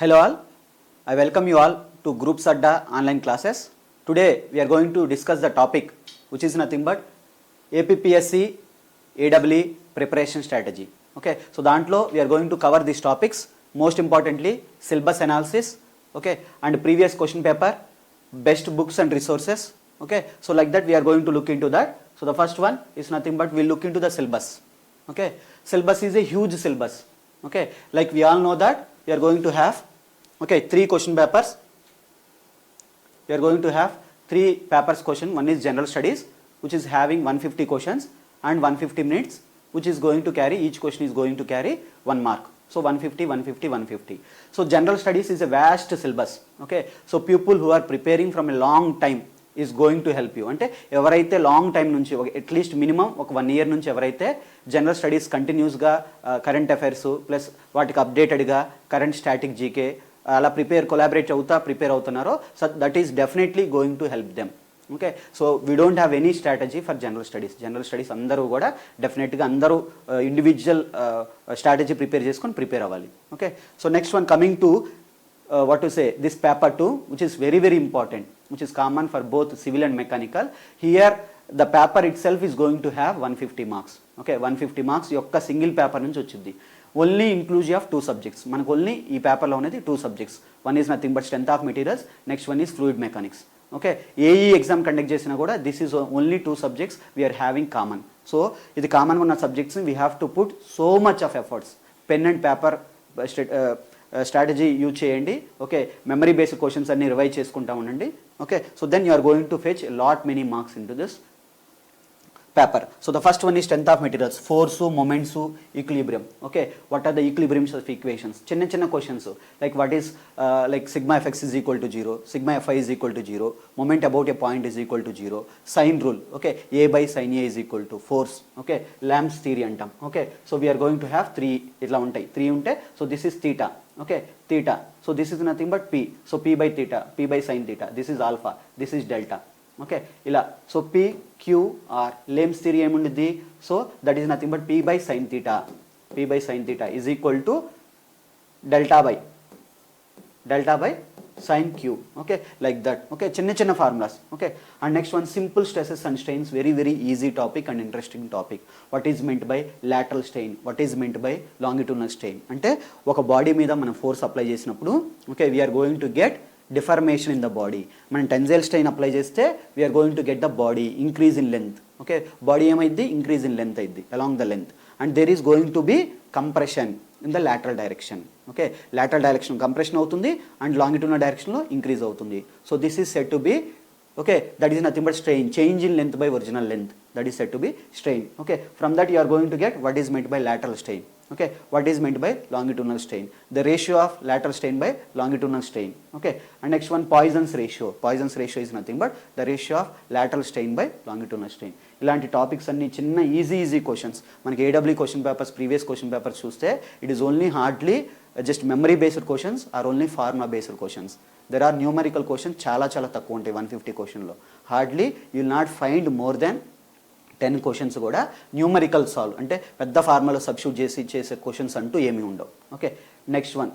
Hello all, I welcome you all to Group Sadda online classes. Today we are going to discuss the topic which is nothing but APPSC AEE preparation strategy. Okay, so dantlo we are going to cover these topics, most importantly syllabus analysis, okay, and previous question paper, best books and resources. Okay, so like that we are going to look into that. So the first one is nothing but we'll look into the syllabus. Okay, syllabus is a huge syllabus. Okay, like we all know that we are going to have, okay, 3 question papers. We are going to have 3 papers question. One is general studies, which is having 150 questions and 150 minutes, which is going to carry, each question is going to carry 1 mark. So 150, 150, 150. So general studies is a vast syllabus. Okay, so people who are preparing from a long time is going to help you. అంటే ఎవరైతే long time నుంచి at least minimum ఒక 1 year నుంచి ఎవరైతే general studies కంటిన్యూస్గా current affairs plus వాటికి అప్డేటెడ్గా current static GK అలా collaborate prepare అవుతున్నారో so that is definitely going to help them. Okay, so we don't have any strategy for general studies అందరూ కూడా డెఫినెట్గా అందరూ ఇండివిజువల్ స్ట్రాటజీ ప్రిపేర్ అవ్వాలి. Okay, so next one coming to what to say, this paper 2, which is very important, which is common for both civil and mechanical. Here the paper itself is going to have 150 marks. Okay, 150 marks యొక్క single paper నుంచి వచ్చింది. Only inclusive of 2 subjects. మనకు ఓన్లీ ఈ పేపర్లో ఉన్నది 2 subjects. One is nothing but strength of materials, next one is fluid mechanics. Okay, AE exam conduct చేసినా కూడా this is only 2 subjects we are having common. So ఇది కామన్గా ఉన్న సబ్జెక్ట్స్ని we have to put so much of efforts. Pen and paper strategy use చేయండి. Okay, memory based questions అన్ని revise చేసుకుంటా ఉండండి. Okay, so then you are going to fetch lot many marks in to this paper. So the first one ఈ strength of materials, force, moments, equilibrium. Okay, what are the equilibriums of equations, చిన్న questions like what is like sigma FX is equal to 0, sigma FY is equal to 0, moment about a point is equal to 0, sine rule. Okay, a by sine A is equal to force. Okay, Lamb's theory అంటాం. Okay, so we are going to have 3 ఇట్లా ఉంటాయి. 3 ఉంటే so this is theta. Okay, theta, so this is nothing but p, so p by theta, p by sin theta, this is alpha, this is delta. Okay, ila, so p q r Lam's theory emundidi, so that is nothing but p by sin theta is equal to delta by sin q. Okay, like that. Okay, chinna formulas. Okay, and next one simple stresses and strains, very easy topic and interesting topic. What is meant by lateral strain, what is meant by longitudinal strain? అంటే ఒక body మీద మనం force apply చేసినప్పుడు okay we're going to get deformation in the body. మనం tensile strain apply చేస్తే we're going to get the body increase in length. Okay, body ఏమైంది, increase in length అయింది along the length, and there is going to be compression in the lateral direction. Okay, lateral direction compression అవుతుంది and longitudinal డైరెక్షన్లో increase అవుతుంది. So this is set to be, okay, that is nothing but strain, change in length by original length, that is said to be strain. Okay, from that you are going to get what is meant by lateral strain. Okay, what is meant by longitudinal strain, the ratio of lateral strain by longitudinal strain. Okay, and next one Poisson's ratio is nothing but the ratio of lateral strain by longitudinal strain. ఇలాంటి topics అన్ని చిన్న easy questions మనకి AW question papers, previous question papers చూస్తే it is only hardly just memory based questions are only formula based questions. There are numerical questions చాలా తక్కువ ఉంటాయి. 150 క్వశ్చన్లో hardly you will not find more than 10 questions కూడా numerical solve, అంటే పెద్ద formula substitute చేసే questions అంటూ ఏమీ ఉండవు. Okay, next one.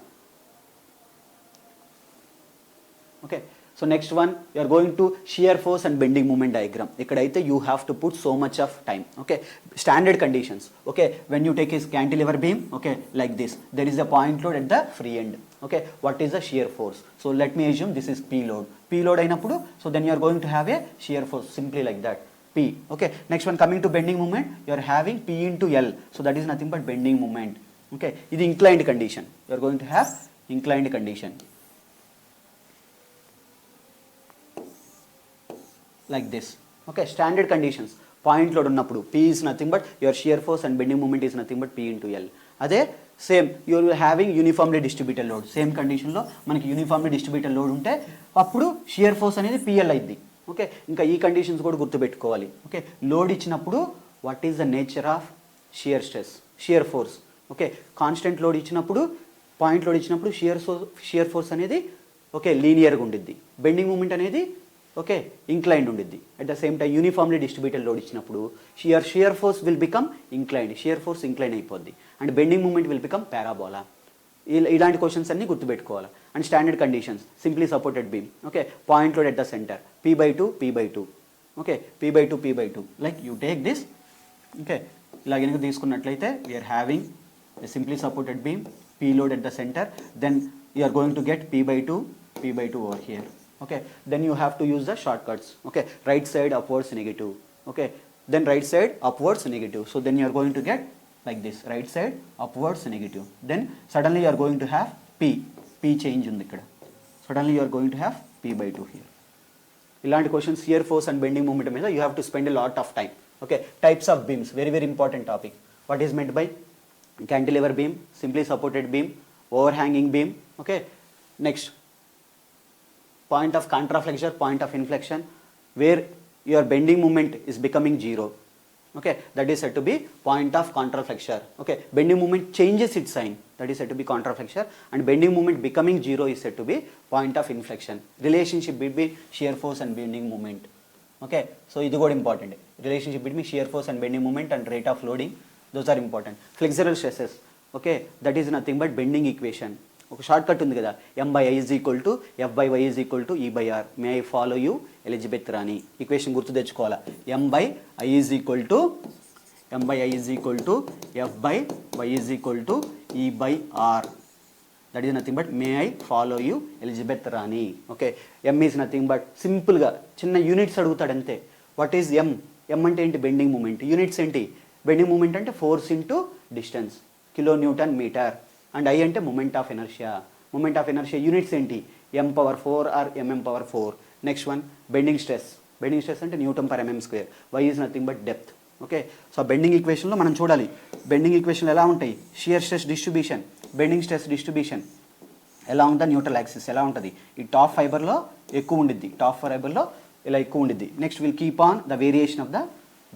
Okay, so next one you are going to shear force and bending moment diagram. ఇక్కడైతే you have to put so much of time. Okay, standard conditions. Okay, when you take is cantilever beam, okay, like this, there is the point load at the free end. Okay, what is the shear force? So let me assume this is P load అయినప్పుడు so then you are going to have a shear force simply like that, P. Okay, next one coming to bending moment, you are having P into L, so that is nothing but bending moment. Okay, this is inclined condition, you are going to have inclined condition like this. Okay, standard conditions, point load unnappudu P is nothing but your shear force and bending moment is nothing but P into L. Ade same you are having uniformly distributed load, same condition lo manaki uniformly distributed load unte appudu shear force anedi PL ayyidi. Okay, ఇంకా ఈ conditions కూడా గుర్తుపెట్టుకోవాలి. Okay, load ఇచ్చినప్పుడు what is the nature of shear stress, shear force. Okay, constant load ఇచ్చినప్పుడు, point load ఇచ్చినప్పుడు shear force అనేది okay లీనియర్గా ఉండిద్ది, బెండింగ్ మూమెంట్ అనేది ఓకే ఇంక్లైన్డ్ ఉండిద్ది. At the same time uniformly distributed load ఇచ్చినప్పుడు shear force will become inclined, shear force incline అయిపోద్ది and bending moment will become parabola. ఇలాంటి క్వశ్చన్స్ అన్ని గుర్తుపెట్టుకోవాలి. And standard conditions, simply supported beam, okay, point load at the centre, p/2, okay, p/2, like you take this, okay, ఇలా కనుక తీసుకున్నట్లయితే we're having simply supported beam, p load at the center, then you are going to get p/2 over here, okay. Then you have to use the shortcuts, okay, right side upwards negative, okay, then right side upwards negative, so then you are going to get like this, right side upwards negative, then suddenly you are going to have p change undi ikkada, suddenly you are going to have p/2 here. ఇలాంటి questions shear force and bending moment మీద you have to spend a lot of time, okay. Types of beams, very very important topic. What is meant by cantilever beam, simply supported beam, overhanging beam, okay. Next, point of contraflexure, point of inflection, where your bending moment is becoming zero, okay, that is said to be point of contraflexure, okay. Bending moment changes its sign, that is said to be contraflexure, and bending moment becoming zero is said to be point of inflection. Relationship between shear force and bending moment, okay. So ఇది కూడా important, relationship between shear force and bending moment and rate of loading, those are important. Flexural stresses, okay, that is nothing but bending equation. ఒక short cut ఉంది కదా, m/I is equal to f/y is equal to e/r. May I follow you Elizabeth Rani. Equation గుర్తు తెచ్చుకోవాలా, m/I is equal to f/y is equal to e/r. That is nothing but may I follow you Elizabeth Rani, okay. m is nothing but సింపుల్గా చిన్న units అడుగుతాడు అంతే. What is m? m అంటే ఏంటి? Bending moment. Units ఏంటి? Bending moment అంటే force into distance, kilo newton metre. And I అంటే moment of inertia. Moment of inertia units ఏంటి? m/4 or mm/4. Next one bending stress. Bending stress అంటే newton per mm square. y is nothing but depth, okay. So bending ఈక్వేషన్లో మనం చూడాలి, bending ఈక్వేషన్లు ఎలా ఉంటాయి? Shear stress distribution, bending stress distribution ఎలా ఉందా? న్యూట్రల్ యాక్సిస్ ఎలా ఉంటుంది? ఈ టాప్ ఫైబర్లో ఎక్కువ ఉండిద్ది, టాప్ ఫైబర్లో ఇలా ఎక్కువ ఉండిద్ది. Next will keep on the variation of the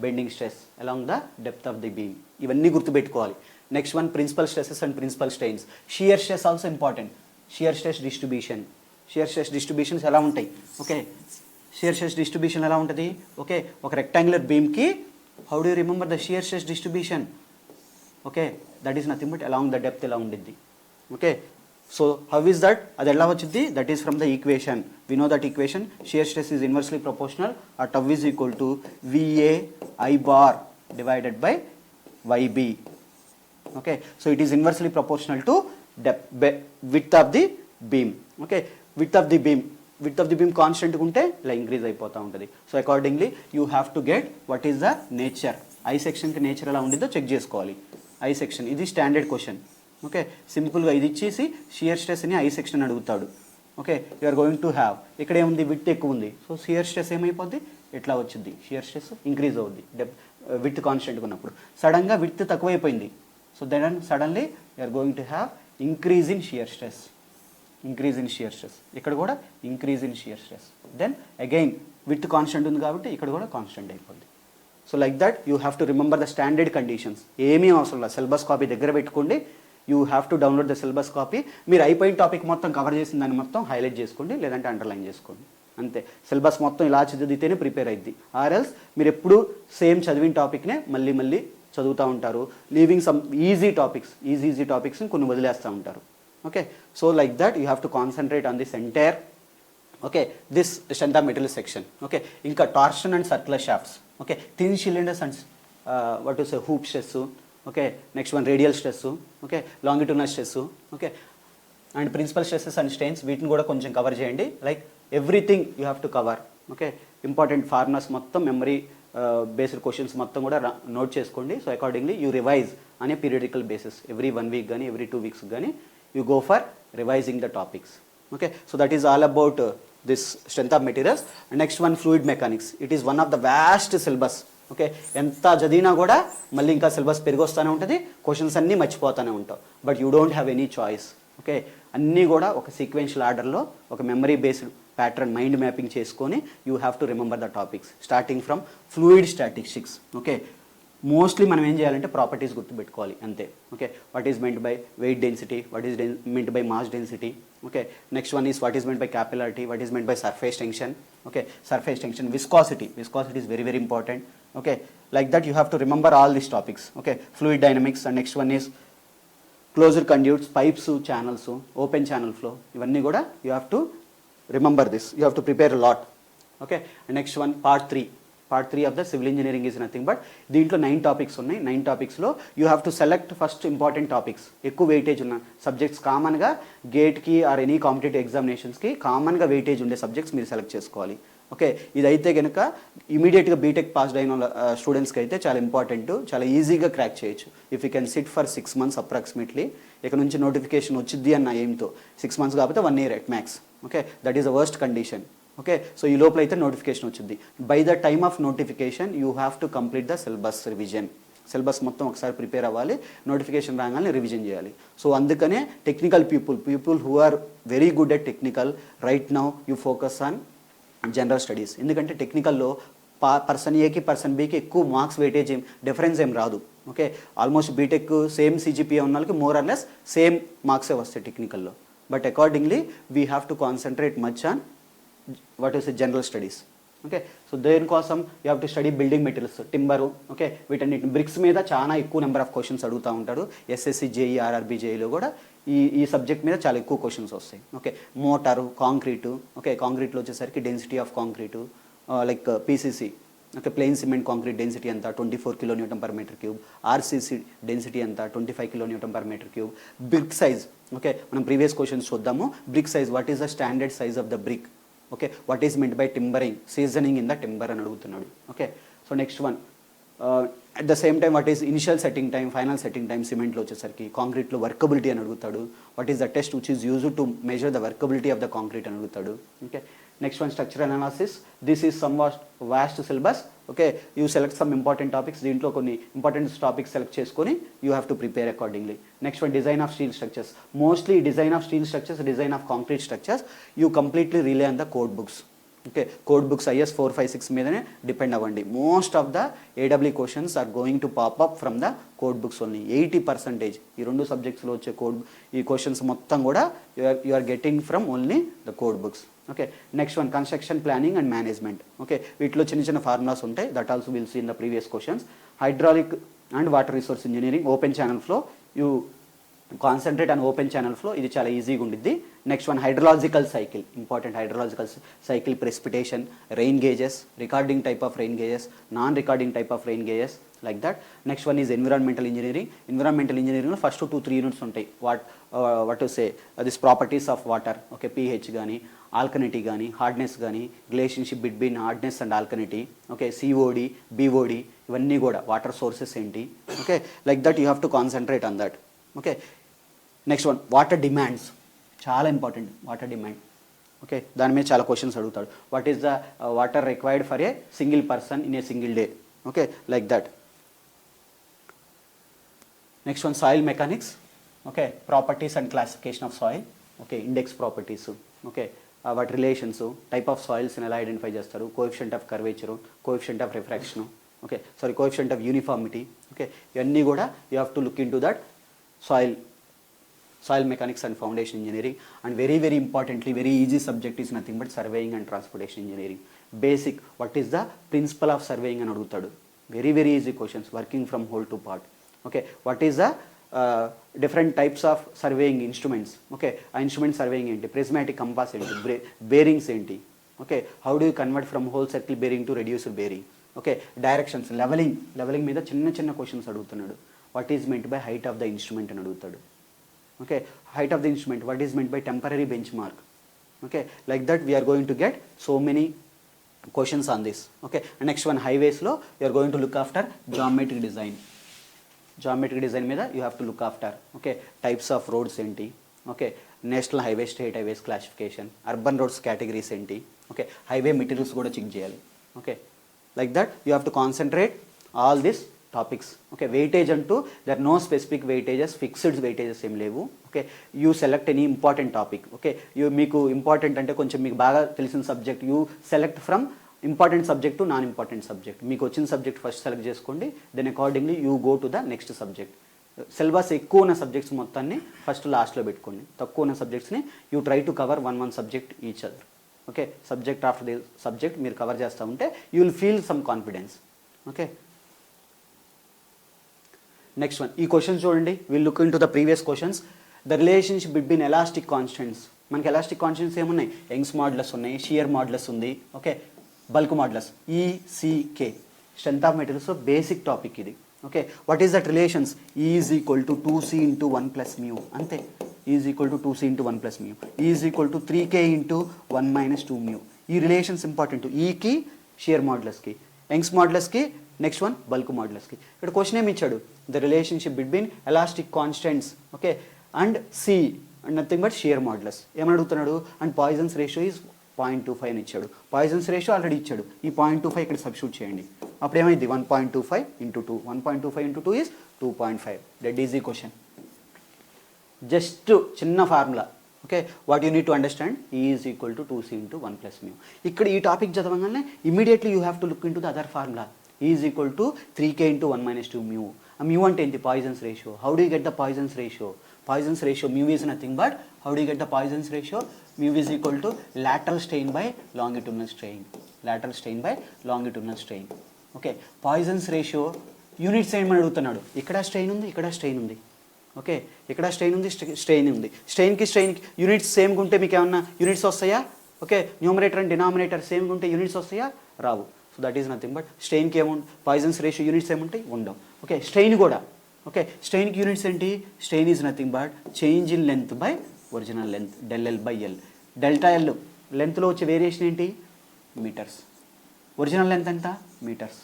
bending stress along the depth of the beam. ఇవన్నీ గుర్తుపెట్టుకోవాలి. Next one principal stresses and principal strains. Shear stress also important. Shear stress distribution, shear stress distributions ఎలా ఉంటాయి? Okay, shear stress distribution ఎలా ఉంటుంది? Okay, ఒక rectangular బీమ్కి how do you remember the shear stress distribution? Okay, that is nothing but along the depth ఎలా ఉండిద్ది, okay. So how is that? అది ఎలా వచ్చింది? That is from the equation. We know that equation. Shear stress is inversely proportional ఆ tau is equal to VA I bar divided by YB. Okay, so it is inversely proportional to width of the beam. Okay, width of the beam constant ఉంటే ఇలా increase అయిపోతూ ఉంటుంది. So accordingly you have to get what is the nature. I సెక్షన్కి nature ఎలా ఉండిందో check చేసుకోవాలి. I section ఇది standard question, okay. సింపుల్గా ఇది ఇచ్చేసి షియర్ స్ట్రెస్ని ఐ సెక్షన్ అడుగుతాడు, okay. You are going to have ఇక్కడ ఏముంది? విడ్త్ ఎక్కువ ఉంది, సో షియర్ స్ట్రెస్ ఏమైపోద్ది? ఎట్లా వచ్చింది? షియర్ స్ట్రెస్ ఇంక్రీజ్ అవుద్ది విడ్త్ కాన్స్టెంట్గా ఉన్నప్పుడు. సడన్గా విడ్త్ తక్కువైపోయింది, so then suddenly you are going to have increase in shear stress. ఇక్కడ కూడా increase in shear stress. Then again width constant ఉంది కాబట్టి ఇక్కడ కూడా కాన్స్టెంట్ అయిపోద్ది. So like that you have to remember the standard conditions. ఏమీ అవసరం లేదు, సిలబస్ కాపీ దగ్గర పెట్టుకోండి. You have to download the syllabus copy. మీరు అయిపోయిన టాపిక్ మొత్తం కవర్ చేసిన దాన్ని మొత్తం హైలైట్ చేసుకోండి, లేదంటే అండర్లైన్ చేసుకోండి, అంతే. సిలబస్ మొత్తం ఇలా చదివితేనే ప్రిపేర్ అయింది. ఆర్ఎల్స్ మీరు ఎప్పుడు సేమ్ చదివిన టాపిక్నే మళ్ళీ మళ్ళీ చదువుతూ ఉంటారు, లీవింగ్ సమ్ ఈజీ టాపిక్స్ని కొన్ని వదిలేస్తూ ఉంటారు, okay. So like that you have to concentrate on this entire, okay, this strength of material section, okay. ఇంకా torsion and circular shafts, okay, thin cylinders and what to say hoop stress, okay. Next one radial stress, okay, longitudinal stress, okay. And principal stresses and strains వీటిని కూడా కొంచెం cover చేయండి. Like everything you have to cover, okay. Important formulas మొత్తం, memory based questions మొత్తం కూడా note చేసుకోండి. So accordingly you revise అనే periodical basis every 1 week కానీ ఎవ్రీ 2 వీక్స్ కానీ you go for revising the topics, okay. So that is all about this strength of materials. Next one fluid mechanics. It is one of the vast syllabus, okay. ఎంత చదివినా కూడా మళ్ళీ ఇంకా syllabus పెరిగొస్తూనే ఉంటుంది, questions అన్నీ మర్చిపోతూనే ఉంటావు. But you don't have any choice, okay. అన్నీ కూడా ఒక సీక్వెన్షియల్ ఆర్డర్లో ఒక memory based pattern mind mapping చేసుకొని you have to remember the topics starting from fluid statistics, okay. Mostly మనం ఏం చేయాలంటే ప్రాపర్టీస్ గుర్తుపెట్టుకోవాలి అంతే, okay. What is meant by weight density, what is meant by mass density, okay. Next one is what is meant by capillarity, what is meant by surface tension, okay. Surface tension, viscosity is very very important, okay. Like that you have to remember all these topics, okay. Fluid dynamics, and next one is closed conduits, pipes, channels, open channel flow, ఇవన్నీ కూడా you have to remember this, you have to prepare lot. Okay, next one part three of the civil engineering is nothing but దీంట్లో 9 topics ఉన్నాయి. 9 టాపిక్స్లో you have to select first important topics, ఎక్కువ weightage ఉన్న subjects, కామన్గా గేట్కి or any competitive ఎగ్జామినేషన్స్కి కామన్గా weightage ఉండే సబ్జెక్ట్స్ మీరు సెలెక్ట్ చేసుకోవాలి. ఓకే, ఇదైతే కనుక ఇమీడియట్గా బీటెక్ పాస్డ్ అయిన స్టూడెంట్స్కి అయితే చాలా ఇంపార్టెంట్, చాలా ఈజీగా క్రాక్ చేయొచ్చు. If you can SIT for 6 months approximately, ఇక్కడ నుంచి నోటిఫికేషన్ వచ్చింది అన్న ఎయిమ్తో 6 months కాకపోతే 1 year at max. Okay, that is the worst condition. Okay, so ఈ లోపల అయితే నోటిఫికేషన్ వచ్చింది. By the time of notification you have to complete the syllabus revision. Syllabus మొత్తం ఒకసారి ప్రిపేర్ అవ్వాలి, నోటిఫికేషన్ రాగానే రివిజన్ చేయాలి. సో అందుకనే technical people who are very good at technical right now you focus on general studies. ఎందుకంటే టెక్నికల్లో person ఏకి person బీకి ఎక్కువ మార్క్స్ వెయిటేజ్ డిఫరెన్స్ ఏం రాదు. Okay, almost BTech same CGPA ఉన్న వాళ్ళకి మోర్ ఆర్ లెస్ సేమ్ మార్క్సే వస్తాయి టెక్నికల్లో. But accordingly we have to concentrate much on what is general studies. Okay, so దేనికోసం you have to study building materials, timber, okay, వీటన్నిటిని bricks మీద చాలా ఎక్కువ నెంబర్ ఆఫ్ క్వశ్చన్స్ అడుగుతూ ఉంటాడు. ఎస్ఎస్సి జేఈ ఆర్ఆర్బీ జేఈలో కూడా ఈ సబ్జెక్ట్ మీద చాలా ఎక్కువ క్వశ్చన్స్ వస్తాయి. ఓకే, మోటారు, కాంక్రీటు, ఓకే, కాంక్రీట్లో వచ్చేసరికి density of concrete like PCC, okay, plain cement concrete density ఎంత 24 kN/m³, ఆర్సీసీ డెన్సిటీ ఎంత 25 kN/m³. బ్రిక్ సైజ్, ఓకే, మనం ప్రీవియస్ క్వశ్చన్స్ చూద్దాము. Brick size, what is the standard size of the brick. Okay, what is meant by timbering, seasoning in the timber అని అడుగుతున్నాడు. Okay, so next one at the same time what is initial setting time, final setting time సిమెంట్లో వచ్చేసరికి. కాంక్రీట్లో workability అని అడుగుతాడు. What is the test which is used to measure the workability of the concrete అని అడుగుతాడు. Okay, next one structure analysis. This is some vast syllabus. Okay, you select some important topics, దీంట్లో కొన్ని important topics select చేసుకొని you have to prepare accordingly. Next one design of steel structures. Mostly design of steel structures, design of concrete structures you completely relay on the code books. Okay, code books IS 456 మీదనే depend అవ్వండి. Most of the AW questions are going to pop up from the code books only. 80% ఈ 2 సబ్జెక్ట్స్లో వచ్చే ఈ questions మొత్తం కూడా you are getting from only the code books. Okay, next one construction planning and management. Okay, వీటిలో చిన్న చిన్న formulas ఉంటాయి. That also will see in the previous questions. Hydraulic and water resource engineering, open channel flow, you concentrate on open channel flow, ఇది చాలా ఈజీగా ఉండిద్ది. Next one hydrological cycle, important hydrological cycle, precipitation, rain gauges, recording type of rain gauges, non recording type of rain gauges, like that. Next one is environmental engineering. Environmental ఇంజనీరింగ్లో first 2-3 units ఉంటాయి. What to say this properties of water. Okay, pH కానీ, ఆల్కనిటీ కానీ, hardness కానీ, relationship between hardness and ఆల్కనిటీ. Okay, COD, BOD, ఇవన్నీ కూడా water sources ఏంటి. Okay, like that you have to concentrate on that. Okay, next one water demands, చాలా important water demand. Okay, దాని మీద చాలా క్వశ్చన్స్ అడుగుతాడు. What is the water required for a single person in a single day. Okay, like that. Next one soil mechanics. Okay, properties and classification of soil. Okay, index properties. Okay, వాటి relations, type of సాయిల్స్ని ఎలా identify చేస్తారు, coefficient of curvature, coefficient of refraction. Okay, coefficient of uniformity. Okay, ఇవన్నీ కూడా you have to look in to that soil mechanics and foundation engineering. And very importantly, very easy subject is nothing but surveying and transportation engineering. Basic, what is the principle of surveying అని అడుగుతాడు. very easy questions, working from whole to part. Okay, what is the different types of surveying instruments. Okay, ఆ instrument surveying ఏంటి, prismatic compass ఏంటి, bearings ఏంటి. Okay, how do you convert from whole circle bearing to reduced bearing. Okay, directions, leveling మీద చిన్న questions అడుగుతున్నాడు. what is meant by height of the instrument అని అడుగుతాడు. Okay, height of the instrument, what is meant by temporary benchmark. Okay, like that we are going to get so many questions on this. Okay, and next one highways లో you are going to look after geometric design మీద you have to look after. Okay, types of roads ఏంటి. Okay, national highway, state highways classification, urban roads categories ఏంటి. Okay, highway materials కూడా check చేయాలి. Okay, like that you have to concentrate all this topics. Okay, weightage అంటూ there no specific weightages, fixed weightages ఏం లేవు. Okay, you select any important topic. Okay, మీకు important అంటే కొంచెం మీకు బాగా తెలిసిన subject, you select from important subject to non important subject. మీకు వచ్చిన సబ్జెక్ట్ ఫస్ట్ సెలెక్ట్ చేసుకోండి, then accordingly you go to the next subject. Syllabus ఎక్కువ ఉన్న సబ్జెక్ట్స్ మొత్తాన్ని ఫస్ట్ లాస్ట్లో పెట్టుకోండి, తక్కువ ఉన్న సబ్జెక్ట్స్ని you try to cover one subject each other. Okay, subject after the subject మీరు కవర్ చేస్తూ ఉంటే you will feel some confidence. Okay, next one, ఈ క్వశ్చన్స్ చూడండి. Will look in to the previous questions. The relationship between elastic constants. మనకి elastic constants ఏమున్నాయి? Young's modulus ఉన్నాయి, shear modulus ఉంది, okay, bulk modulus, ఈసీకే, strength of materials basic topic ఇది. Okay, what is that relations? E is equal to 2c into 1 plus mu, అంతే. Is equal to 2c into 1 plus mu, is equal to 3k into 1 minus 2 mu. ఈ relations important, ఈకి shear మాడ్యులస్కి, Young's మాడ్యులస్కి, next one bulk మాడ్యులస్కి. ఇక్కడ question ఏమి ఇచ్చాడు? The relationship between elastic constants, okay, and C and nothing but shear modulus. ఏమని అడుగుతున్నాడు? అండ్ పాయిజన్స్ రేషియో ఈజ్ 0.25 అని ఇచ్చాడు. పాయిజన్స్ రేషియో ఆల్రెడీ ఇచ్చాడు. ఈ 0.25 ఇక్కడ సబ్స్టిట్యూట్ చేయండి. అప్పుడు ఏమైంది? 1.25 into 2, 1.25 into 2 is 2.5. That is ఈ క్వశ్చన్. జస్ట్ చిన్న formula, okay, what you need to understand, E is equal to 2c into 1 plus mu. ఇక్కడ ఈ టాపిక్ చదవగానే immediately you have to look in to the other formula. Is equal to 3k into 1 minus 2 mu. ఆ mu అంటే ఏంటి? Poisson's ratio. How do you get the Poisson's ratio? Poisson's ratio, mu is nothing but, how do you get the Poisson's ratio? Mu is equal to lateral strain by longitudinal strain. Lateral strain by longitudinal strain. Okay, Poisson's ratio, unit strain అని అడుగుతున్నాడు. ఇక్కడ strain ఉంది, ఇక్కడ strain ఉంది, okay, ఇక్కడ strain ఉంది, strain ఉంది. స్ట్రెయిన్కి units సేమ్గా ఉంటే మీకు ఏమన్నా యూనిట్స్ వస్తాయా? ఓకే, న్యూమరేటర్ అండ్ డినామినేటర్ సేమ్గా ఉంటే యూనిట్స్ వస్తాయా? రావు. So that is nothing but, స్ట్రెయిన్కి ఏముంటుంది? Poisson's ratio యూనిట్స్ ఏముంటాయి? ఉండవు. ఓకే, స్ట్రెయిన్ కూడా, ఓకే, స్ట్రెయిన్కి యూనిట్స్ ఏంటి? Strain is nothing but change in length by original length, del L by L. Delta L లెంత్లో వచ్చే వేరియేషన్ ఏంటి? మీటర్స్. ఒరిజినల్ లెంత్ ఎంత? Metres.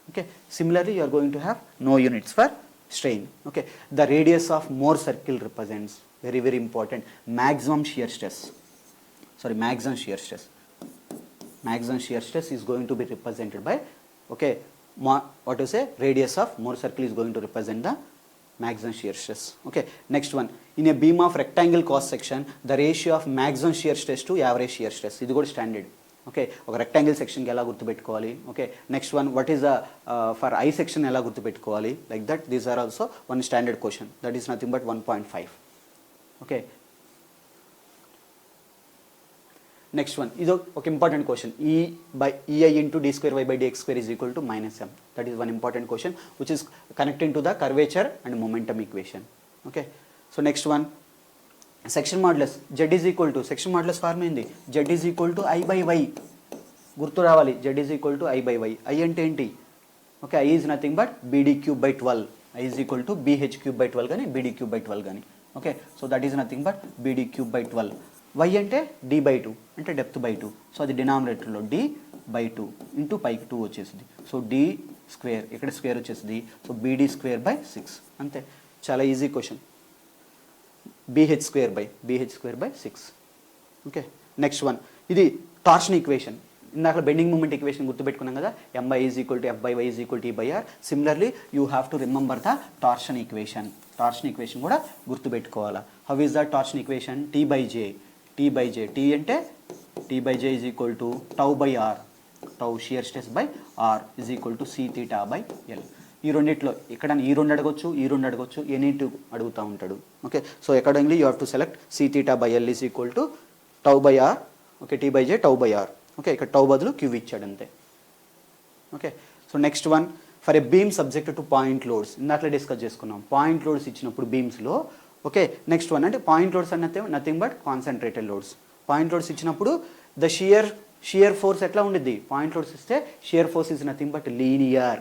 Okay, similarly you are going to have no units for strain. Okay, the radius of more circle represents, very very important, maximum shear stress. Sorry, maximum shear stress. Maximum shear stress is going to be represented by, okay, what to say, radius of more circle is going to represent the maximum shear stress. Okay, next one, in a beam of rectangle cross section, the ratio of maximum shear stress to average shear stress, ఇది కూడా standard. Okay, ఒక rectangle సెక్షన్కి ఎలా గుర్తుపెట్టుకోవాలి? Okay, next one, what is the for I section ఎలా గుర్తుపెట్టుకోవాలి? Like that, these are also one standard question. That is nothing but 1.5. Okay, next one, ఇది ఒక important question. E by EI into d square y by dx square is equal to -m. That is one important question which is connecting to the curvature and momentum equation. Okay, so next one, section modulus Z is equal to, section modulus form ఏంది? Z is equal to I by Y. గుర్తు రావాలి, Z is equal to I by Y. I అంటే ఏంటి? Okay, I is nothing but BD cube by 12. I is equal to BH cube by 12 కానీ BD cube by 12 కానీ. Okay, so that is nothing but BD cube by 12. Y అంటే d by 2 అంటే depth by 2. So అది డినామినేటర్లో d by 2 into పైకి 2 వచ్చేసింది. So d square, ఇక్కడ square వచ్చేసింది. So bd square by 6, అంతే. చాలా easy question. bh square by 6. Okay, next one, ఇది టార్షన్ ఈక్వేషన్. ఇందాక బెండింగ్ మూమెంట్ ఈక్వేషన్ గుర్తుపెట్టుకున్నాం కదా, m by is equal to f by y is equal to e by r. Similarly you have to remember the torsion equation. Torsion equation కూడా గుర్తుపెట్టుకోవాలా. How is the torsion equation? t by j. t అంటే t by j is equal to tau by R. Tau shear stress by R is equal to c θ by l. ఈ రెండిట్లో ఎక్కడ ఈ రెండు అడగొచ్చు, ఈ రెండు అడగొచ్చు, ఎనీ టూ అడుగుతూ ఉంటాడు. Okay, so accordingly you have to select c θ by l is equal to tau by R. Okay, t by j tau by R. Okay, ఇక్కడ టౌ బదులు క్యూ ఇచ్చాడు అంతే. Okay, so next one, for a beam subject to point loads. ఇందాక discuss చేసుకున్నాం point loads ఇచ్చినప్పుడు బీమ్స్లో. Okay, next one అంటే పాయింట్ లోడ్స్ అన్నది nothing but concentrated loads. Point loads ఇచ్చినప్పుడు ద షియర్ ఫోర్స్ ఎట్లా ఉండిద్ది? పాయింట్ లోడ్స్ ఇస్తే shear force is nothing but linear.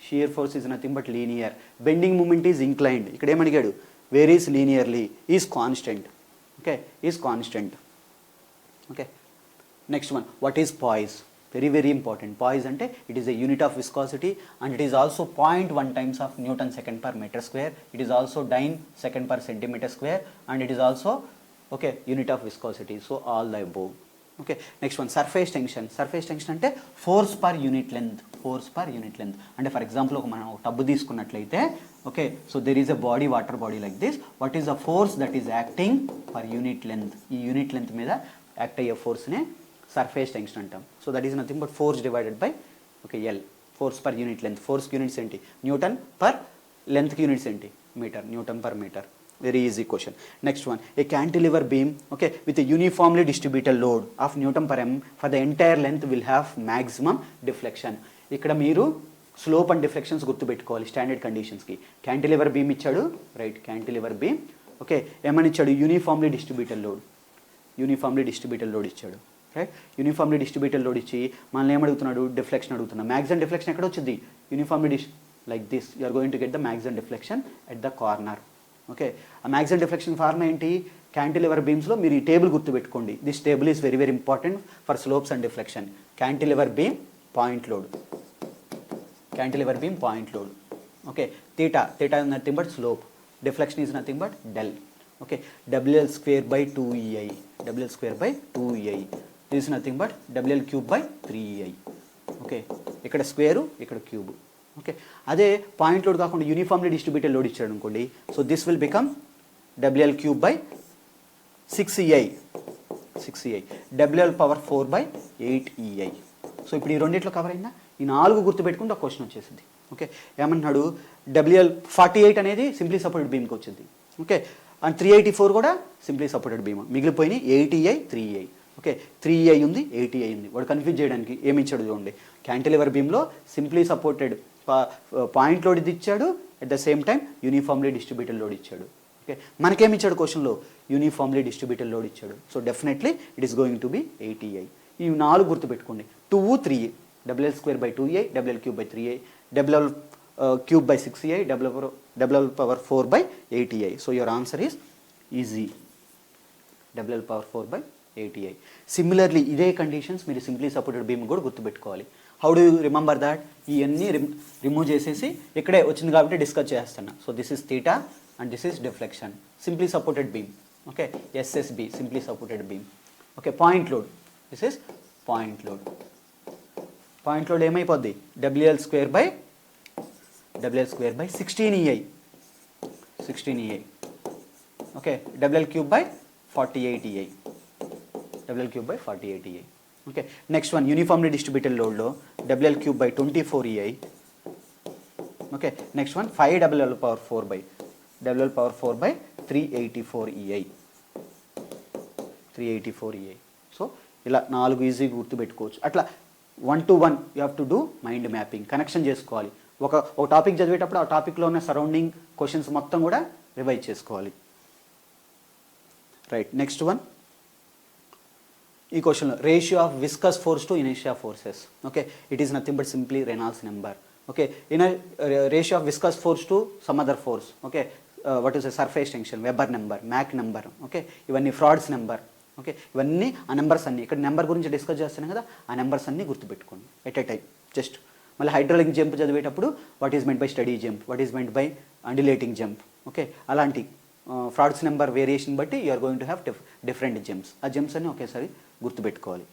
Shear force is nothing but linear. Bending moment is inclined. ఇక్కడ ఏమడిగాడు? Varies linearly, is constant. Okay, is constant. Okay, next one, what is poise? Very very important. Poise అంటే it is a unit of viscosity and it is also 0.1 times of Newton second per meter square. It is also dyne second per centimeter square and it is also, okay, unit of viscosity. So all the above. Okay, next one, surface tension. Surface tension అంటే force per unit length. Force per unit length అంటే for example ఒక మనం tub తీసుకున్నట్లయితే, okay, so there is a body, water body like this. What is the force that is acting per unit length? ఈ unit length మీద act అయ్యే ఫోర్స్నే surface tension అంటాం. So that is nothing but force divided by, okay, L. Force per unit length. ఫోర్స్కి units ఏంటి? Newton. Per లెంత్కి units ఏంటి? Metre. Newton per metre. Very easy question. Next one, a cantilever beam, okay, with a uniformly distributed load of Newton per m for the entire length will have maximum deflection. ఇక్కడ మీరు slope and deflections గుర్తుపెట్టుకోవాలి standard కండిషన్స్కి. Cantilever beam ఇచ్చాడు, right, cantilever beam. Okay, ఏమని ఇచ్చాడు? Uniformly distributed load, uniformly distributed load ఇచ్చాడు, right. Uniformly distributed load ఇచ్చి మనల్ని ఏమడుగుతున్నాడు? డిఫ్లెక్షన్ అడుగుతున్నాడు. మ్యాక్స్ అండ్ డిఫ్లెక్షన్ ఎక్కడ వచ్చింది? Uniformly like this you are going to get the max and deflection at the corner. Okay, ఆ మ్యాక్స్ అండ్ డిఫ్లెక్షన్ ఫార్ములా ఏంటి? Cantilever బీమ్స్లో మీరు ఈ టేబుల్ గుర్తుపెట్టుకోండి. This table is very very important for slopes and deflection. Cantilever beam point load, cantilever beam point load. Okay, theta is nothing but slope, deflection is nothing but del. Okay, WL square by 2EI, WL square by 2EI, this is nothing but WL cube by 3EI. Okay, ఇక్కడ square, ఇక్కడ cube. Okay, అదే point load కాకుండా uniformly distributed load ఇచ్చాడు అనుకోండి, so this will become WL cube by 6EI, WL power 4 by 8EI. So ఇప్పుడు ఈ రెండిట్లో cover అయిందా? ఈ 4 గుర్తుపెట్టుకుంటే ఒక క్వశ్చన్ వచ్చేసింది. ఓకే, ఏమన్నాడు? WL 48 అనేది సింప్లీ సపోర్టెడ్ బీమ్కి వచ్చింది. ఓకే, అండ్ 384 కూడా సింప్లీ సపోర్టెడ్ బీమ్. మిగిలిపోయినాయి 8EI 3EI. ఓకే, 3EI ఉంది, 8EI ఉంది. వాడు కన్ఫ్యూజ్ చేయడానికి ఏమి ఇచ్చాడు చూడండి. క్యాంటిలివర్ బీమ్లో సింప్లీ సపోర్టెడ్ పాయింట్ లోడ్ ఇది ఇచ్చాడు, at the same time uniformly distributed load ఇచ్చాడు. ఓకే, మనకేమి ఇచ్చాడు క్వశ్చన్లో? యూనిఫామ్లీ డిస్ట్రిబ్యూటెడ్ లోడ్ ఇచ్చాడు. So definitely it is going to be 8EI. ఈ 4 గుర్తుపెట్టుకోండి. 2, 3, WL square by 2EI, WL cube by 3EI, WL cube by 6EI, WL power 4 by 8EI. So your answer is easy, WL power 4 by 8EI. Similarly, ఇదే conditions మీరు simply supported beam కూడా గుర్తుపెట్టుకోవాలి. How do you remember that? ఇవన్నీ remove చేసేసి ఇక్కడే వచ్చింది కాబట్టి discuss చేస్తున్నా. So this is theta and this is deflection. Simply supported beam. Okay, SSB simply supported beam. Okay, point load, this is point load. Point load ఏమైపోద్ది? WL square by 16EI, 16EI. Okay, WL cube by 48EI, WL cube by 48EI. Okay, next one uniformly distributed లోడ్లో WL cube by 24EI. Okay, next one 5 WL power 4 by 384EI, 384EI. So ఇలా 4 ఈజీగా గుర్తుపెట్టుకోవచ్చు. అట్లా 1 to 1 you have to do mind mapping, connection చేసుకోవాలి. ఒక topic చదివేటప్పుడు ఆ టాపిక్లో ఉన్న సరౌండింగ్ క్వశ్చన్స్ మొత్తం కూడా రివైజ్ చేసుకోవాలి. Right, next one. ఈ క్వశ్చన్లో ratio of viscous force to inertia forces. Okay, it is nothing but simply Reynolds number. Okay, ratio of viscous force to some other force. Okay, what is surface tension, Weber number, Mach number. Okay, ఇవన్నీ Froude's number. Okay, ఇవన్నీ ఆ numbers అన్నీ ఇక్కడ number గురించి discuss చేస్తున్నాం కదా, ఆ numbers అన్నీ గుర్తుపెట్టుకోండి ఎట్ ఎ టైం. జస్ట్ మళ్ళీ హైడ్రాలిక్ జంప్ చదివేటప్పుడు what is meant by steady jump, what is meant by undulating jump. Okay, అలాంటి ఫ్రాడ్స్ నెంబర్ వేరియేషన్ బట్టి you are going to have different jumps. ఆ జంప్స్ అన్నీ ఒకేసారి గుర్తుపెట్టుకోవాలి.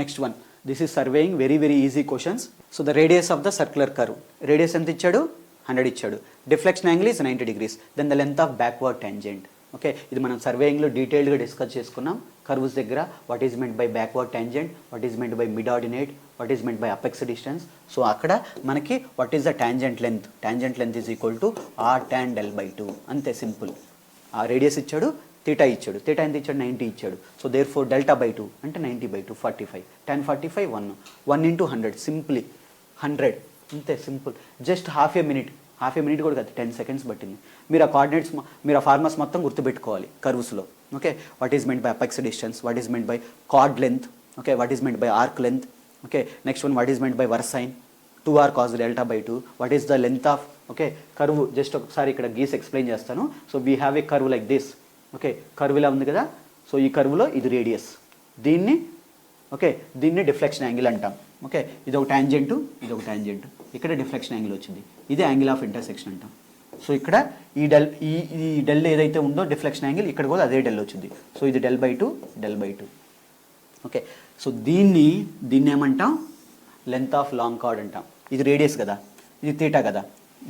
Next one, this is surveying, very very easy questions. So the radius of the circular curve, radius ఎంత ఇచ్చాడు? 100 ఇచ్చాడు. Deflection angle is 90 degrees, then the length of backward tangent. Okay, ఇది మనం సర్వేయింగ్లో డీటెయిల్డ్గా డిస్కస్ చేసుకున్నాం. కర్వ్స్ దగ్గర what is meant by backward tangent, what is meant by mid ordinate, what is meant by apex distance. So అక్కడ మనకి what is the tangent length, tangent length is equal to r tan del by 2. అంతే simple. ఆ radius ఇచ్చాడు, theta ఇచ్చాడు, theta ఎంత ఇచ్చాడు? 90 ఇచ్చాడు. So therefore delta by 2 అంటే 90/2 45, tan 45 1 into 100, సింప్లీ 100. అంతే simple. Just half a minute కూడా కాదు, 10 seconds పట్టింది. మీరు ఆ కోఆర్డినేట్స్, మీరు ఆ ఫార్మర్స్ మొత్తం గుర్తుపెట్టుకోవాలి కర్వ్స్లో. Okay, what is meant by apex distance, what is meant by chord length. Okay, what is meant by arc length. Okay, next one, what is meant by versine 2r cos delta by 2, what is the length of. Okay, curve just ఒకసారి ఇక్కడ గీసి explain చేస్తాను. So we have a curve like this. Okay, curve ఇలా ఉంది కదా. So ఈ కర్వ్లో ఇది radius, దీన్ని దీన్ని డిఫ్లెక్షన్ యాంగిల్ అంటాం. ఓకే, ఇది ఒక ట్యాంజెంటు, ఇది ఒక ట్యాంజెంటు, ఇక్కడ డిఫ్లెక్షన్ యాంగిల్ వచ్చింది, ఇది యాంగిల్ ఆఫ్ ఇంటర్సెక్షన్ అంటాం. సో ఇక్కడ ఈ డెల్ ఏదైతే ఉందో డిఫ్లెక్షన్ యాంగిల్, ఇక్కడ కూడా అదే డెల్ వచ్చింది. సో ఇది del by 2. ఓకే, సో దీన్ని ఏమంటాం? లెంత్ ఆఫ్ లాంగ్ కార్డ్ అంటాం. ఇది రేడియస్ కదా, ఇది థీటా కదా,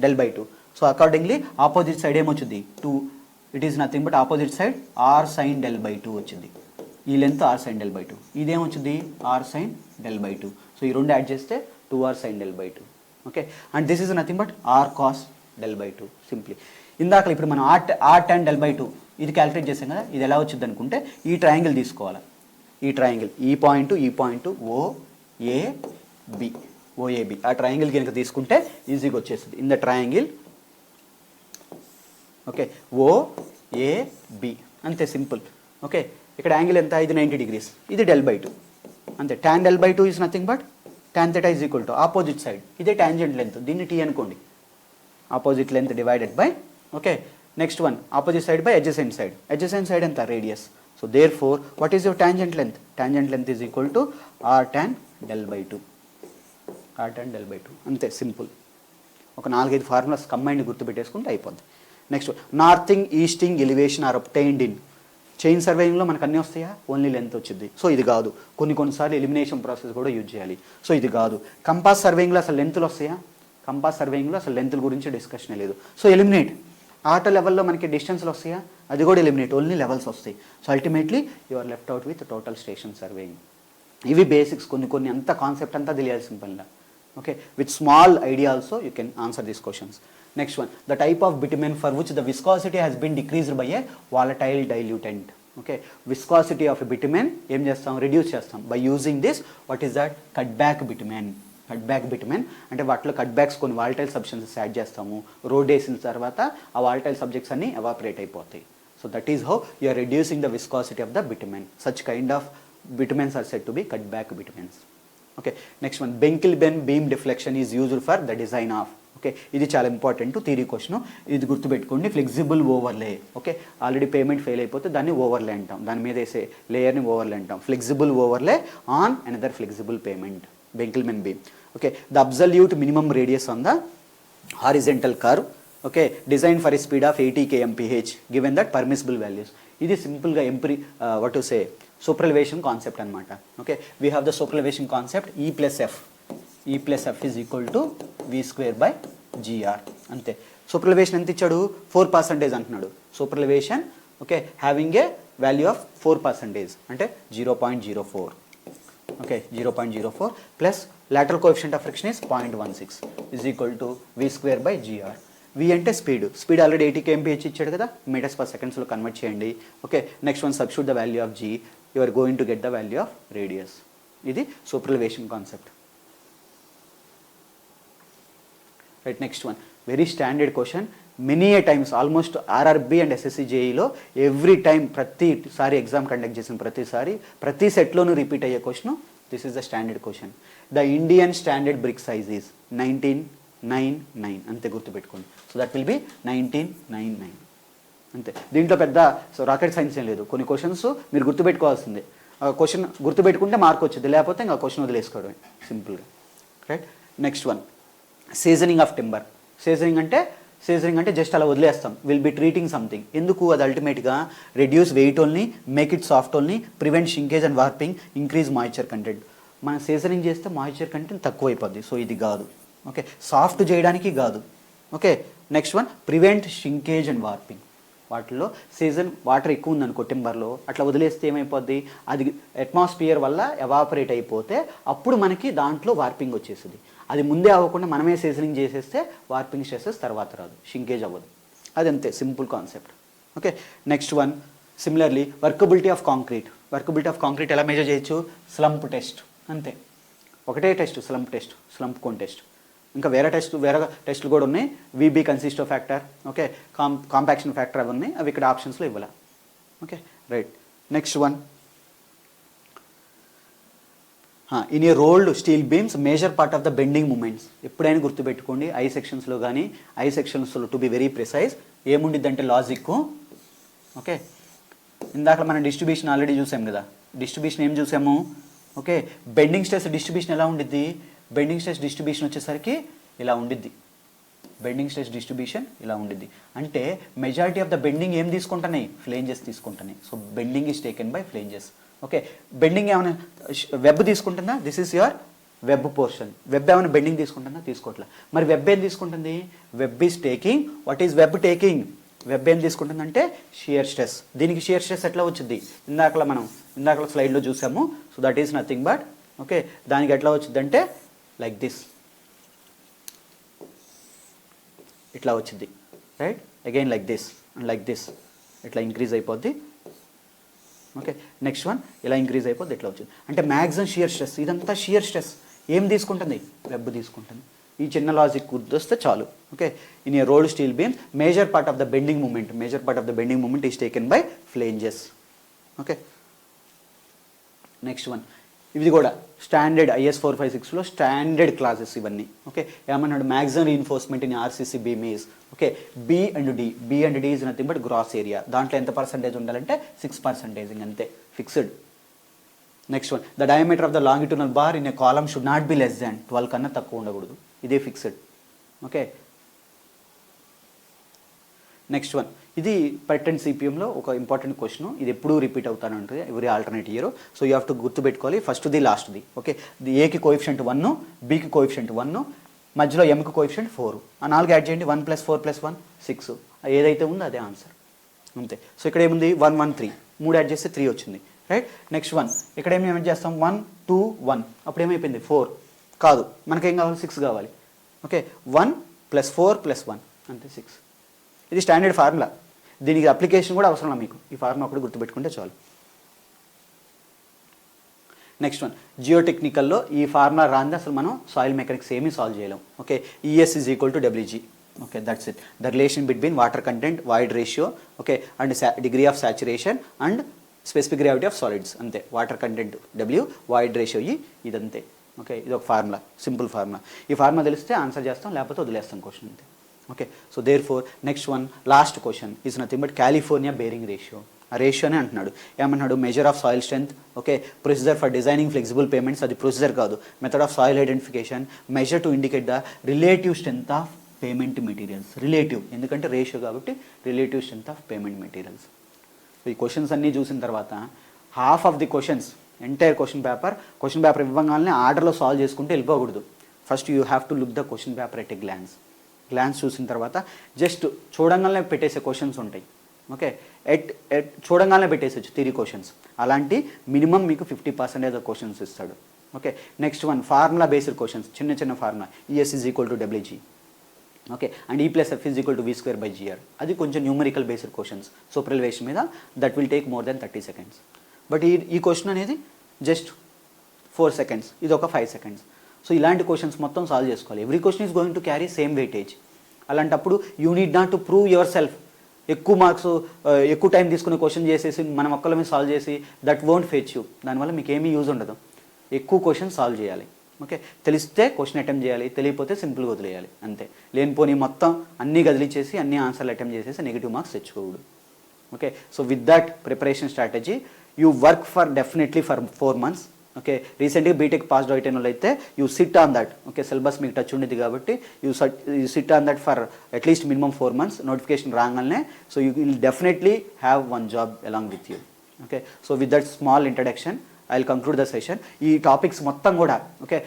del by 2. So accordingly opposite side ఏమొచ్చింది? 2. It is nothing but opposite side r sin del by 2 వచ్చింది. ఈ length r sin del by 2, ఇదేమొచ్చింది? r sin del by 2. So ఈ రెండు యాడ్ చేస్తే 2r sin del by 2. Okay, and this is nothing but r cos del by 2 simply. ఇందాక ఇప్పుడు మనం r tan del by 2 ఇది calculate చేసాం కదా, ఇది ఎలా వచ్చింది అనుకుంటే ఈ ట్రయాంగిల్ తీసుకోవాలి. ఈ ట్రయాంగిల్, ఈ పాయింట్ OAB. ఓఏబి. ఆ ట్రయాంగిల్ కనుక తీసుకుంటే ఈజీగా వచ్చేస్తుంది. ఇన్ ద ట్రయాంగిల్ ఓకే ఓఏబి, అంతే సింపుల్. ఓకే, ఇక్కడ యాంగిల్ ఎంత, ఇది 90 degrees, ఇది del/2 అంతే. tan del/2 is nothing but tan theta is equal to opposite side, ఇదే టాంజెంట్ లెంత్, దీన్ని టీ అనుకోండి, opposite length divided by okay next one opposite side by adjacent side. Adjacent side ఎంత, radius. So therefore what is your tangent length, tangent length is equal to R tan del/2, R tan del/2 అంతే simple. ఒక 4-5 formulas combined గుర్తుపెట్టేసుకుంటే అయిపోద్ది. Next northing easting elevation are obtained in chain సర్వేయింగ్లో మనకు అన్నీ వస్తాయా, only length వచ్చింది. So ఇది కాదు. కొన్నిసార్లు ఎలిమినేషన్ ప్రాసెస్ కూడా యూజ్ చేయాలి. సో ఇది కాదు. కంపాస్ సర్వేయింగ్లో అసలు లెంత్లు వస్తాయా, కంపాస్ సర్వేయింగ్లో అసలు లెంత్ల గురించి డిస్కషన్ లేదు. So eliminate. ఆటో లెవెల్లో మనకి డిస్టెన్స్లు వస్తాయా, అది కూడా ఎలిమినేట్, ఓన్లీ లెవెల్స్ వస్తాయి. So ultimately you are left out with total station surveying. ఇవి బేసిక్స్, కొన్ని అంత కాన్సెప్ట్ అంతా తెలియాల్సిన పనిలా. Okay, with small idea also you can answer these questions. Next one, the type of bitumen for which the viscosity has been decreased by a volatile diluent. Okay, viscosity of bitumen ఏం చేస్తాం, reduce చేస్తాం by using this. What is that, cut back bitumen. Cut back bitumen అంటే వాటిలో cut backs కొన్ని volatile substances add చేస్తాము. Road వేసిన తర్వాత ఆ వాలటైల్ సబ్జెక్ట్స్ అన్ని ఎవాపరేట్ అయిపోతాయి. So that is how you are reducing the viscosity of the bitumen. Such kind of bitumens are said to be cut back bitumens. Okay, next one, Benkelman beam deflection is used for the design of. Okay, ఇది చాలా important theory question, ఇది గుర్తుపెట్టుకోండి. Flexible overlay. Okay, already pavement fail అయిపోతే దాన్ని ఓవర్లే అంటాం, దాని మీద వేసే లేయర్ని ఓవర్లే అంటాం. Flexible overlay on another flexible pavement, Benkelman beam. Okay, the absolute minimum radius on the horizontal curve. Okay, design for a speed of 80 kmph given that permissible values. ఇది సింపుల్గా what to say superelevation concept అనమాట. Okay, we have the superelevation concept E plus F is equal to V²/GR అంతే. Superelevation ఎంత ఇచ్చాడు, 4% అంటున్నాడు. Superelevation okay having a value of 4% అంటే 0.04. Okay, 0.04 plus lateral coefficient of friction is 0.16 is equal to V²/GR. V అంటే speed already 80 kmph ఇచ్చాడు కదా, metres per సెకండ్స్లో convert చేయండి. Okay, next one substitute the value of G, you are going to get the value of radius. ఇది superelevation concept. Right, next one very standard question, many a times almost RRB and SSC-JEలో every time ప్రతిసారి exam conduct చేసిన ప్రతి సెట్లోనూ repeat అయ్యే question. This is the standard question. The Indian standard brick size is 1999 అంతే గుర్తుపెట్టుకోండి. So that will be 1999 అంతే. దీంట్లో పెద్ద రాకెట్ సైన్స్ ఏం లేదు. కొన్ని క్వశ్చన్స్ మీరు గుర్తుపెట్టుకోవాల్సిందే. క్వశ్చన్ గుర్తుపెట్టుకుంటే మార్క్ వచ్చింది, లేకపోతే ఇంకా క్వశ్చన్ వదిలేసుకోవడమే సింపుల్గా. Right, next one seasoning of timber. Seasoning అంటే జస్ట్ అలా వదిలేస్తాం, విల్ బి ట్రీటింగ్ సంథింగ్. ఎందుకు, అది అల్టిమేట్గా reduce weight only, make it soft only, prevent shrinkage and warping, increase moisture content. మనం సీజనింగ్ చేస్తే మాయిశ్చర్ కంటెంట్ తక్కువ అయిపోద్ది. సో ఇది కాదు. ఓకే, సాఫ్ట్ చేయడానికి కాదు. Okay, next one prevent shrinkage and warping. వాటిల్లో సీజన్ వాటర్ ఎక్కువ ఉందనుకో టింబర్లో, అట్లా వదిలేస్తే ఏమైపోద్ది, అది అట్మాస్ఫియర్ వల్ల ఎవాపరేట్ అయిపోతే అప్పుడు మనకి దాంట్లో వార్పింగ్ వచ్చేసింది. అది ముందే అవ్వకుండా మనమే సీజనింగ్ చేసేస్తే వార్పింగ్ స్ట్రెసెస్ తర్వాత రాదు, షింకేజ్ అవ్వదు. అదంతే simple concept. Okay, next one similarly workability of concrete ఎలా మెజర్ చేయొచ్చు, స్లంప్ టెస్ట్ అంతే. ఒకటే టెస్ట్, స్లంప్ కోన్ టెస్ట్. ఇంకా వేరే టెస్టులు కూడా ఉన్నాయి. VB consist of factor, okay, compaction factor అవి ఉన్నాయి, అవి ఇక్కడ ఆప్షన్స్లో ఇవ్వాలి. Okay, right, next one in a rolled steel beams major part of the bending moments. ఎప్పుడైనా గుర్తుపెట్టుకోండి, ఐ సెక్షన్స్లో కానీ టు బి వెరీ ప్రిసైజ్ ఏముండిద్దంటే లాజిక్. ఓకే, ఇందాక మనం డిస్ట్రిబ్యూషన్ ఆల్రెడీ చూసాం కదా, డిస్ట్రిబ్యూషన్ ఏం చూసాము. ఓకే, బెండింగ్ స్ట్రెస్ డిస్ట్రిబ్యూషన్ ఎలా ఉండిద్ది, బెండింగ్ స్ట్రెస్ డిస్ట్రిబ్యూషన్ వచ్చేసరికి ఇలా ఉండిద్ది. అంటే మెజారిటీ ఆఫ్ ద బెండింగ్ ఏం తీసుకుంటున్నాయి, ఫ్లేంజెస్ తీసుకుంటున్నాయి. So bending is taken by flanges. Okay, bending ఏమైనా వెబ్ తీసుకుంటుందా, this is your web portion. Web ఏమైనా బెండింగ్ తీసుకుంటుందా, తీసుకోవట్లే. మరి వెబ్ ఏం తీసుకుంటుంది, web is taking, what is web taking, web ఏం తీసుకుంటుందంటే షియర్ స్ట్రెస్. దీనికి షియర్ స్ట్రెస్ ఎట్లా వచ్చింది, ఇందాకలా స్లైడ్లో చూసాము. So that is nothing but okay, దానికి ఎట్లా వచ్చిందంటే లైక్ దిస్, ఇట్లా వచ్చింది. రైట్, అగైన్ లైక్ దిస్ ఇట్లా ఇంక్రీజ్ అయిపోద్ది. ఓకే, నెక్స్ట్ వన్ ఇలా ఇంక్రీజ్ అయిపోద్ది, ఇట్లా వచ్చింది. అంటే మ్యాక్సిమం షియర్ స్ట్రెస్, ఇదంతా షియర్ స్ట్రెస్. ఏం తీసుకుంటుంది? వెబ్ తీసుకుంటుంది. ఈ చిన్న లాజిక్ గుర్తొస్తే చాలు. Okay, in a rolled steel beam major part of the bending moment is taken by flanges. Okay, next one, ఇది కూడా స్టాండర్డ్ IS 456లో స్టాండర్డ్ క్లాసెస్ ఇవన్నీ. ఓకే, ఏమన్నాడు? Maximum reinforcement in RCC beam is okay B and D is nothing but gross area. దాంట్లో ఎంత percentage ఉండాలంటే 6% అంతే, fixed. Next one, the diameter of the longitudinal bar in a column should not be less than 12 కన్నా తక్కువ ఉండకూడదు. ఇదే fixed. Okay, next one, ఇది పర్టెంట్ సిపిఎంలో ఒక ఇంపార్టెంట్ క్వశ్చన్. ఇది ఎప్పుడూ రిపీట్ అవుతానే ఉంటుంది every alternate year. So you have to గుర్తుపెట్టుకోవాలి ఫస్ట్ది లాస్ట్ది. ఓకే, ఏకి కోఎఫిషియంట్ 1, బికి కోఎఫిషియంట్ 1, మధ్యలో ఎంకి కోఎఫిషియంట్ 4. ఆ 4 యాడ్ చేయండి, 1 + 4 + 1 6. ఏదైతే ఉందో అదే ఆన్సర్ అంతే. సో ఇక్కడ ఏముంది? 1 1 3, 3 యాడ్ చేస్తే 3 వచ్చింది, రైట్. నెక్స్ట్ వన్, ఇక్కడ ఏమి యాడ్ చేస్తాం? 1 2 1, అప్పుడు ఏమైపోయింది? 4 కాదు, మనకేం కావాలి? 6 కావాలి. ఓకే, 1 + 4 + 1 అంతే 6. ఇది స్టాండర్డ్ ఫార్ములా, దీనికి అప్లికేషన్ కూడా అవసరం మీకు. ఈ ఫార్ములా ఒకటి గుర్తుపెట్టుకుంటే చాలు. నెక్స్ట్ వన్, జియోటెక్నికల్లో ఈ ఫార్ములా రాంది అసలు మనం సాయిల్ మెకానిక్స్ ఏమీ సాల్వ్ చేయలేం. Okay, ES = WG. Okay, that's it. The relation between water content, void ratio, okay, and degree of saturation and specific gravity of solids అంతే. Water content W, void ratio E, ఇదంతే. Okay, ఇది ఒక formula, simple formula. ఈ formula తెలిస్తే answer చేస్తాం, లేకపోతే వదిలేస్తాం question అంతే. Okay, so therefore next one, last question is nothing but California bearing ratio. ఆ రేషియోనే అంటున్నాడు. ఏమన్నాడు? Measure of soil strength, okay, procedure for designing flexible pavements, అది ప్రొసీజర్ కాదు, method of soil identification, measure to indicate the relative strength of pavement materials. Relative ఎందుకంటే ratio కాబట్టి relative strength of pavement materials. ఈ questions అన్నీ చూసిన తర్వాత half of the questions entire question paper ఇవ్వగానే ఆర్డర్లో సాల్వ్ చేసుకుంటే వెళ్ళిపోకూడదు. First you have to look the question paper at a glance చూసిన తర్వాత జస్ట్ చూడంగానే పెట్టేసే క్వశ్చన్స్ ఉంటాయి. ఓకే, చూడంగానే పెట్టేసచ్చు థియరీ క్వశ్చన్స్. అలాంటి మినిమం మీకు 50% క్వశ్చన్స్ ఇస్తాడు. Okay, next one, formula based questions, చిన్న formula. ES = WG. Okay, and E + F = V²/GR. అది కొంచెం న్యూమరికల్ బేస్డ్ క్వశ్చన్స్ సూపర్ఎలివేషన్ మీద. That will take more than 30 seconds. But ఈ క్వశ్చన్ అనేది జస్ట్ 4 seconds, ఇది ఒక 5 seconds. సో ఇలాంటి క్వశ్చన్స్ మొత్తం సాల్వ్ చేసుకోవాలి. Every question is going to carry same weightage. అలాంటప్పుడు you need not to prove yourself. ఎక్కువ మార్క్స్ ఎక్కువ టైం తీసుకునే క్వశ్చన్ చేసేసి మనం ఒక్కళ్ళ మీద సాల్వ్ చేసి దట్ వోంట్ ఫెచ్ యూ. దానివల్ల మీకు ఏమీ యూజ్ ఉండదు. ఎక్కువ క్వశ్చన్ సాల్వ్ చేయాలి. ఓకే, తెలిస్తే క్వశ్చన్ అటెంప్ట్ చేయాలి, తెలియకపోతే సింపుల్గా వదిలేయాలి అంతే. లేనిపోని మొత్తం అన్నీ గదిలిచేసి అన్ని ఆన్సర్లు అటెంప్ట్ చేసేసి నెగిటివ్ మార్క్స్ తెచ్చుకోకూడదు. Okay, so with that preparation strategy you work definitely for 4 months. Okay, రీసెంట్గా బీటెక్ పాస్డ్ అవుట్ అయిన వాళ్ళు అయితే you sit on that. Okay, syllabus మీకు టచ్ ఉండేది కాబట్టి you sit on that for at least minimum 4 months. Notification రాగానే so you will definitely have one job along with you. Okay, so with that small introduction I will conclude the session. ఈ topics మొత్తం కూడా okay,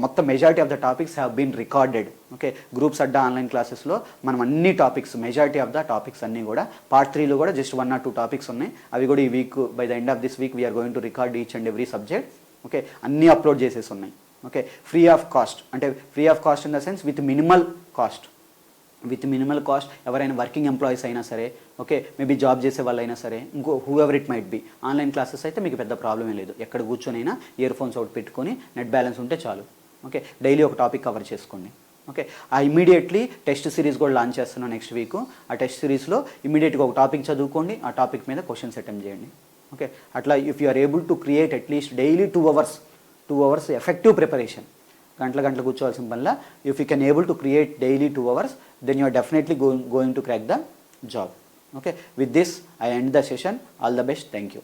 మొత్తం majority of the topics have been recorded. Okay, groups Adda online క్లాసెస్లో మనం అన్ని topics, majority of the topics అన్నీ కూడా part 3లో కూడా జస్ట్ 1 or 2 టాపిక్స్ ఉన్నాయి. అవి కూడా ఈ week by the end of this week we're going to record each and every subject. Okay, అన్నీ అప్లోడ్ చేసేసి ఉన్నాయి. ఓకే, ఫ్రీ ఆఫ్ కాస్ట్, అంటే free of cost in the sense with minimal cost. ఎవరైనా working employees అయినా సరే, okay, maybe job చేసే వాళ్ళు అయినా సరే, ఇంకో whoever it might be. Online classes అయితే మీకు పెద్ద ప్రాబ్లం ఏం లేదు. ఎక్కడ కూర్చొనైనా ఇయర్ ఫోన్స్ అవుట్ పెట్టుకొని నెట్ బ్యాలెన్స్ ఉంటే చాలు. ఓకే, డైలీ ఒక టాపిక్ కవర్ చేసుకోండి. ఓకే, ఇమీడియట్లీ టెస్ట్ సిరీస్ కూడా లాంచ్ చేస్తున్నాను నెక్స్ట్ వీక్. ఆ టెస్ట్ సిరీస్లో ఇమీడియట్గా ఒక టాపిక్ చదువుకోండి, ఆ టాపిక్ మీద క్వశ్చన్స్ అటెంప్ట్ చేయండి. ఓకే, అట్లా if you are able to create at least daily 2 hours effective preparation, గంటల కూర్చోవాల్సిన పనిలా, if you can able to create daily 2 hours, then you are definitely going to crack the job. Okay, with this I end the session. All the best. Thank you.